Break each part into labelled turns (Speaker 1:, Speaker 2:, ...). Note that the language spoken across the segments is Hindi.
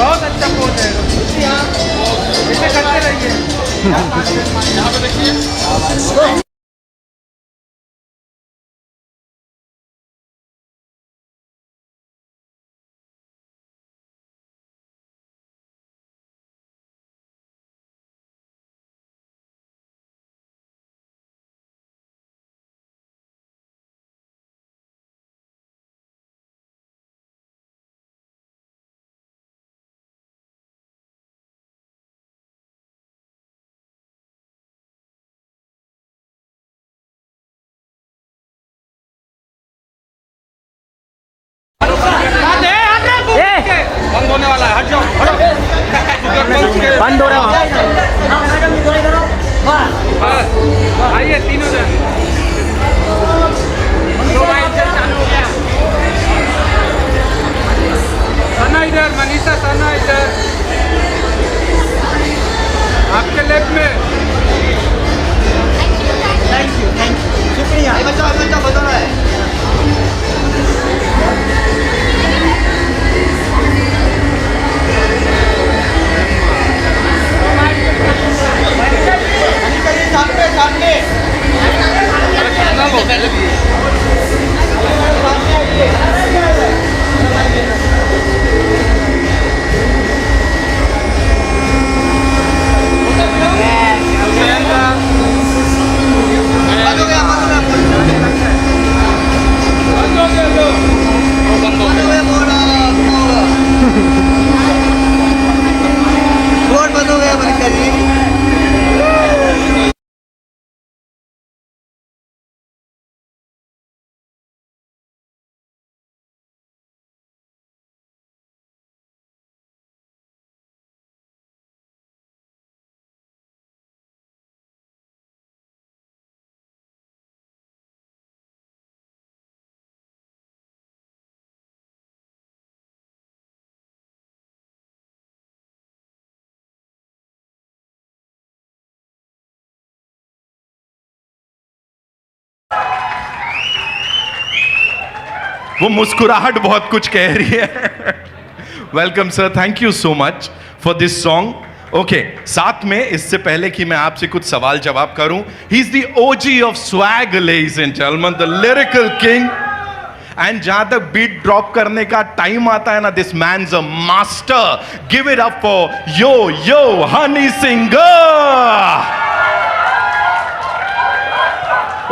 Speaker 1: बहुत अच्छा पोज है, इसे करते रहिए। यहाँ पे देखिए। बंद होने वाला है, हट जाओ, हटो।
Speaker 2: बंद हो रहा है
Speaker 1: बस, आइए तीनों जन। दो माइक चालू हो गया। सना इधर, मनीषा सना इधर, आपके लेफ्ट में।
Speaker 2: थैंक यू शुक्रिया।
Speaker 3: बच्चा बता रहा है। सामने बंद हो गया मनीषा जी।
Speaker 4: वो मुस्कुराहट बहुत कुछ कह रही है। Welcome sir, thank you so much for this song. Okay, साथ में इससे पहले कि मैं आपसे कुछ सवाल जवाब करूं, he is the OG of swag ladies and gentleman, the lyrical king. And जहां तक बीट ड्रॉप करने का टाइम आता है ना, this man is a master. Give it up for yo yo Honey singer.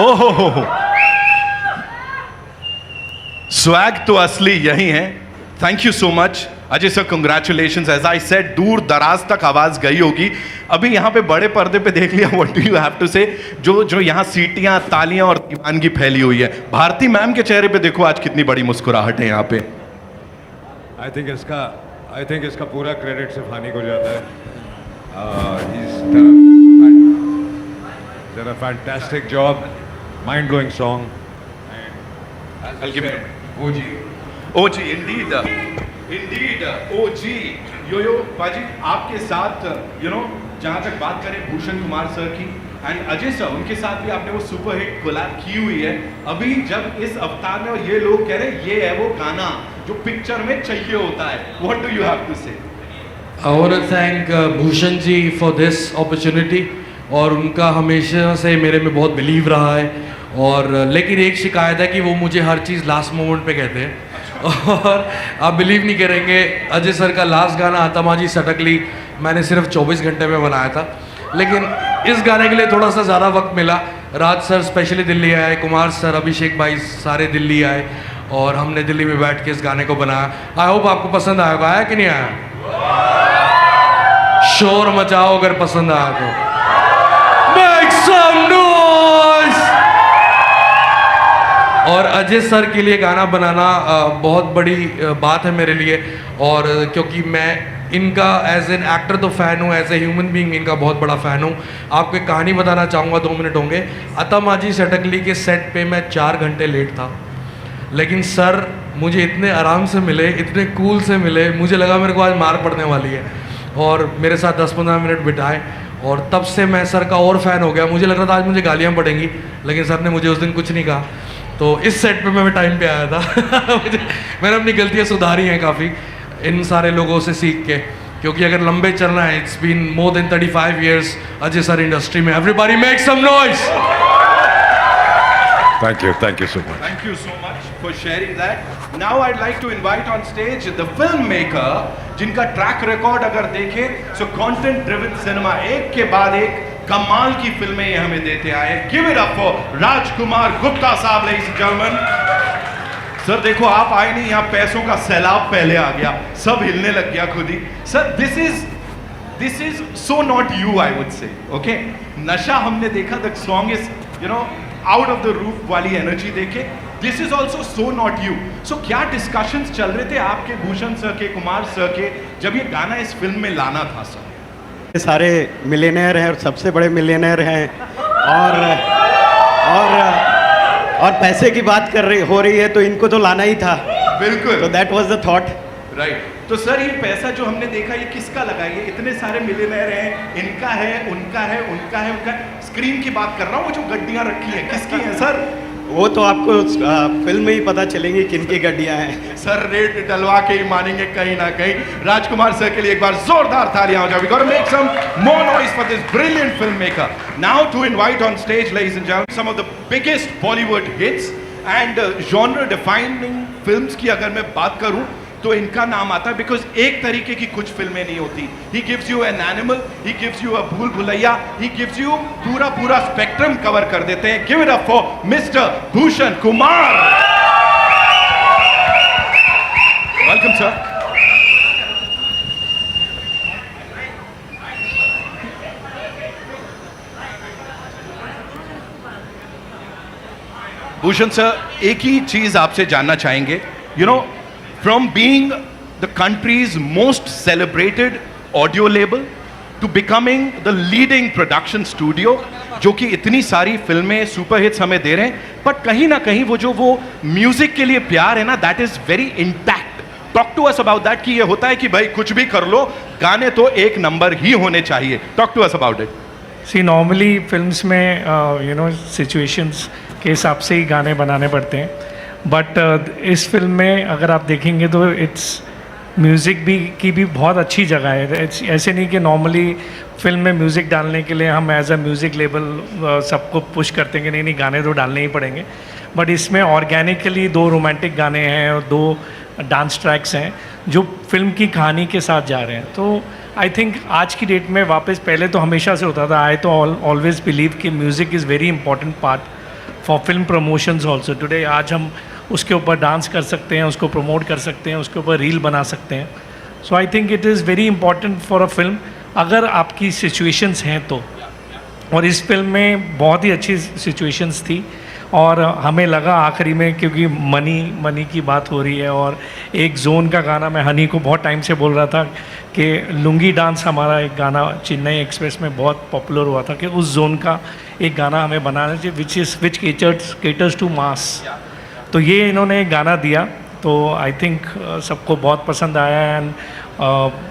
Speaker 4: ओहो, स्वैग तो असली यही है। Thank you so much Ajay sir, congratulations. As I said, दूर दराज तक आवाज गई होगी, अभी यहाँ पे बड़े पर्दे पे देख लिया। What do you have to say? जो यहाँ सीटियां, तालियां और दीवानगी फैली हुई है। भारती मैम के चेहरे पे देखो आज कितनी बड़ी मुस्कुराहट है यहाँ पे।
Speaker 5: आई थिंक इसका पूरा क्रेडिट सिर्फ हानि को जाता है। done a fantastic job, mind blowing song.
Speaker 4: I'll give it. OG, indeed, OG. यो बाजी, आपके साथ जहां तक बात करें भूषण कुमार सर की एंड अजय सर, उनके साथ भी आपने वो सुपर हिट कोलैब की हुई है अभी, जब इस अवतार में, और ये लोग कह रहे हैं ये है वो गाना जो पिक्चर में चाहिए होता है। What do you have to say?
Speaker 6: I want to thank Bhushan ji for this opportunity, और उनका हमेशा से मेरे में बहुत बिलीव रहा है। और लेकिन एक शिकायत है कि वो मुझे हर चीज़ लास्ट मोमेंट पे कहते हैं। और आप बिलीव नहीं करेंगे, अजय सर का लास्ट गाना आतमाजी सटकली मैंने सिर्फ 24 घंटे में बनाया था, लेकिन इस गाने के लिए थोड़ा सा ज़्यादा वक्त मिला। राज सर स्पेशली दिल्ली आए, कुमार सर, अभिषेक भाई सारे दिल्ली आए, और हमने दिल्ली में बैठ के इस गाने को बनाया। आई होप आपको पसंद आएगा। आया कि नहीं आया? शोर मचाओ अगर पसंद आया तो। Make some noise! और अजय सर के लिए गाना बनाना बहुत बड़ी बात है मेरे लिए, और क्योंकि मैं इनका एज एन एक्टर तो फ़ैन हूँ, एज ए ह्यूमन बीइंग इनका बहुत बड़ा फ़ैन हूँ। आपको एक कहानी बताना चाहूँगा, 2 मिनट होंगे। आतमाजी सटकली के सेट पे मैं 4 घंटे लेट था, लेकिन सर मुझे इतने आराम से मिले, इतने कूल से मिले, मुझे लगा मेरे को आज मार पड़ने वाली है, और मेरे साथ 10-15 मिनट बिताए, और तब से मैं सर का और फ़ैन हो गया। मुझे लग रहा था आज मुझे गालियाँ पड़ेंगी, लेकिन सर ने मुझे उस दिन कुछ नहीं कहा। तो इस सेट पे मैं टाइम पे आया था। मैंने अपनी गलतियाँ सुधारी हैं काफ़ी। इन सारे लोगों से सीख के, क्योंकि अगर लंबे चलना है, it's been more than 35 years Ajay sir industry में. Everybody make some noise.
Speaker 5: Thank you so much.
Speaker 4: Thank you so much for sharing that. Now I'd like to invite on stage the filmmaker जिनका ट्रैक रिकॉर्ड अगर देखें so content driven cinema एक के बाद एक कमाल की फिल्में ये हमें देते आए. Give it up for Rajkumar Gupta साहब, ladies and gentlemen. सर देखो आप आए नहीं, यहाँ पैसों का सैलाब पहले आ गया, सब हिलने लग गया खुद ही. Sir this is so not you, I would say. Okay, नशा हमने देखा, the song is out of the roof वाली एनर्जी देखे. This is also so not you. So क्या डिस्कशंस चल रहे थे आपके भूषण सर के, कुमार सर के, जब ये गाना इस फिल्म में लाना था सर?
Speaker 2: सारे मिलियनेयर हैं और सबसे बड़े मिलियनेयर हैं और पैसे की बात हो रही है तो इनको तो लाना ही था.
Speaker 4: बिल्कुल.
Speaker 2: तो that was the thought.
Speaker 4: Right. तो सर ये पैसा जो हमने देखा ये किसका लगा? ये इतने सारे मिलियनेयर हैं, इनका है, उनका है, उनका है, उनका है. स्क्रीन की बात कर रहा हूँ, वो जो गड्डियाँ रखी हैं किसकी हैं सर?
Speaker 2: वो तो आपको फिल्म में ही पता चलेंगी किनकी गड्डियाँ हैं.
Speaker 4: सर रेट डलवा के ही मानेंगे कहीं ना कहीं. राजकुमार सर के लिए एक बार जोरदार तालियां हो जाए. We got to make some more noise for this brilliant filmmaker. Now to invite on stage, ladies and gentleman, some of the biggest Bollywood hits and genre defining films की अगर मैं बात करूं तो इनका नाम आता है, बिकॉज एक तरीके की कुछ फिल्में नहीं होती. He gives you an animal, he gives you अ भूल भुलैया, ही गिव्स यू पूरा स्पेक्ट्रम कवर कर देते हैं. Give it up for mister Bhushan Kumar. Welcome sir. Bhushan sir, एक ही चीज आपसे जानना चाहेंगे. From being the country's most celebrated audio label to becoming the leading production studio, जो कि इतनी सारी फिल्में सुपर हिट्स हमें दे रहे हैं, बट कहीं ना कहीं वो म्यूजिक के लिए प्यार है ना, that is very intact. Talk to us about that. कि ये होता है कि भाई कुछ भी कर लो, गाने तो एक नंबर ही होने चाहिए. Talk to us about it.
Speaker 7: See normally films में सिचुएशंस के हिसाब से ही गाने बनाने पड़ते हैं, बट इस फिल्म में अगर आप देखेंगे तो इट्स म्यूज़िक की भी बहुत अच्छी जगह है. ऐसे नहीं कि नॉर्मली फिल्म में म्यूज़िक डालने के लिए हम एज अ म्यूज़िक लेबल सबको पुश करते हैं कि नहीं गाने तो डालने ही पड़ेंगे, बट इसमें ऑर्गेनिकली 2 रोमांटिक गाने हैं और 2 डांस ट्रैक्स हैं जो फिल्म की कहानी के साथ जा रहे हैं. तो आई थिंक आज की डेट में वापस, पहले तो हमेशा से होता था, आई तो ऑलवेज बिलीव कि music is very important part for film promotions also. Today आज हम उसके ऊपर डांस कर सकते हैं, उसको प्रमोट कर सकते हैं, उसके ऊपर रील बना सकते हैं. So I think it is very important for a film अगर आपकी सिचुएशंस हैं तो. और इस फिल्म में बहुत ही अच्छी सिचुएशंस थी और हमें लगा आखिरी में, क्योंकि मनी की बात हो रही है और एक जोन का गाना, मैं हनी को बहुत टाइम से बोल रहा था कि लुंगी डांस हमारा एक गाना चेन्नई एक्सप्रेस में बहुत पॉपुलर हुआ था, कि उस जोन का एक गाना हमें बनाना चाहिए विच केटर्स टू मास. तो ये इन्होंने एक गाना दिया, तो आई थिंक सबको बहुत पसंद आया एंड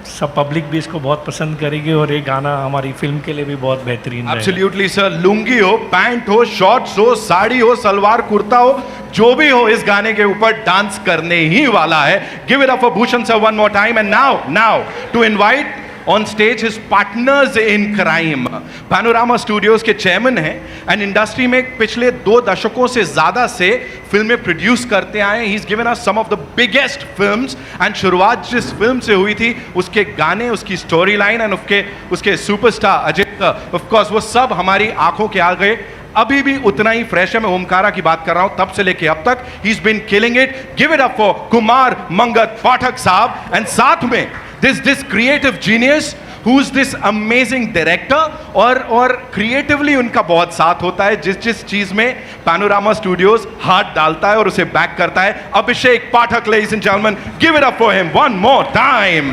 Speaker 7: सब पब्लिक भी इसको बहुत पसंद करेगी और ये गाना हमारी फिल्म के लिए भी बहुत बेहतरीन है.
Speaker 4: Absolutely sir. लुंगी हो, पैंट हो, शॉर्ट्स हो, साड़ी हो, सलवार कुर्ता हो, जो भी हो, इस गाने के ऊपर डांस करने ही वाला है. Give it up for Bhushan sir one more time. And now to invite on stage his partners in crime. Panorama Studios के चेयरमैन हैं एंड इंडस्ट्री में पिछले 2 दशकों से ज़्यादा से फिल्में प्रोड्यूस करते आए. He is given us some of the biggest films and शुरुआत जिस फिल्म से हुई थी, उसके गाने, उसकी स्टोरी लाइन एंड उसके सुपरस्टार अजय, ऑफ कोर्स वो सब हमारी आंखों के आगे अभी भी उतना ही फ्रेश है. मैं ओमकारा की बात कर रहा हूं, तब से लेके अब तक he is been killing it. Give it up for Kumar Mangat Pathak Sahab. And साथ में this creative genius who is this amazing director और creatively उनका बहुत साथ होता है. जिस चीज में पैनोरामा स्टूडियोज हाथ डालता है और उसे बैक करता है. अभिषेक पाठक, ladies and gentlemen, give it up for him one more time.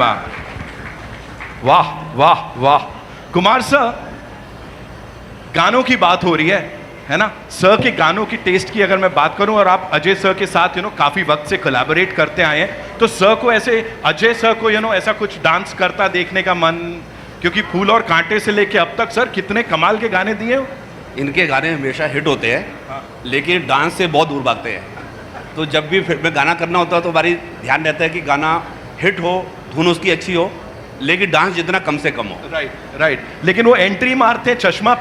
Speaker 4: वाह वाह वाह. कुमार सर, गानों की बात हो रही है ना. सर के गानों की टेस्ट की अगर मैं बात करूं, और आप अजय सर के साथ काफी वक्त से कोलैबोरेट करते आए हैं, तो सर को ऐसे, अजय सर को ऐसा कुछ डांस करता देखने का मन, क्योंकि फूल और कांटे से लेके अब तक सर कितने कमाल के गाने दिए.
Speaker 8: इनके गाने हमेशा हिट होते हैं.
Speaker 4: हाँ.
Speaker 8: लेकिन डांस से बहुत दूर भागते हैं. तो जब भी फिल्म में गाना करना होता है तो हमारी ध्यान रहता है कि गाना हिट हो, धुन उसकी अच्छी हो, लेकिन डांस जितना कम से कम हो।
Speaker 4: राइट राइट, लेकिन वो एंट्री मारते चश्मा